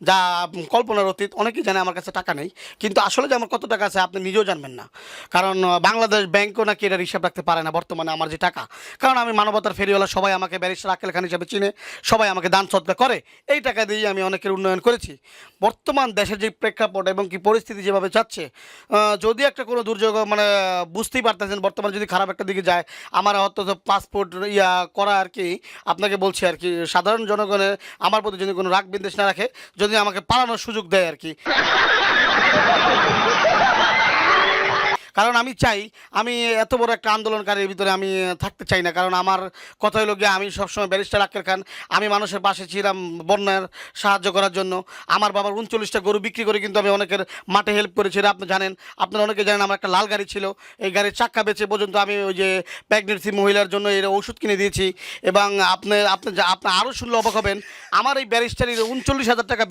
যা কল্পনার অতীত। অনেকেই জানে আমার কাছে টাকা নেই, কিন্তু আসলে যে আমার কত টাকা আছে আপনি নিজেও জানবেন না। কারণ বাংলাদেশ ব্যাংকও নাকি এটা হিসাব রাখতে পারে না বর্তমানে আমার যে টাকা। কারণ আমি মানবতার ফেরিওয়ালা, সবাই আমাকে ব্যারিস্টার আক্কেল খান হিসাবে চিনে, সবাই আমাকে দান সদকা করে। এই টাকা দিয়েই আমি অনেকের উন্নয়ন করেছি। বর্তমান দেশের যে প্রেক্ষাপট এবং কি পরিস্থিতি যেভাবে যাচ্ছে, যদি একটা কোনো দুর্যোগ মানে বুঝতেই পারতেছেন বর্তমানে যদি খারাপ একটা দিকে যায়, আমার অন্তত পাসপোর্ট করা আর কি। আপনাকে বলছি আর কি, সাধারণ জনগণের আমার প্রতি যদি কোনো রাগ বিদ্বেষ না রাখে, যদি আমাকে পালানোর সুযোগ দেয় আর কি। কারণ আমি চাই, আমি এত বড় একটা আন্দোলনকারীর ভিতরে আমি থাকতে চাই না। কারণ আমার কথা হলো গিয়ে, আমি সবসময় ব্যারিস্টার আক্কেল খান, আমি মানুষের পাশে ছিলাম বন্যার সাহায্য করার জন্য। আমার বাবার 39টা গরু বিক্রি করে কিন্তু আমি অনেকের মাঠে হেল্প করেছি, এটা আপনি জানেন। আপনারা অনেকে জানেন আমার একটা লাল গাড়ি ছিল, এই গাড়ির চাক্কা বেচে পর্যন্ত আমি ওই যে প্রেগনেন্সি মহিলার জন্য এর ওষুধ কিনে দিয়েছি। এবং আপনি আপনি আপনি আরও শুনলে অবাক হবেন, আমার এই ব্যারিস্টারির 39,000 টাকা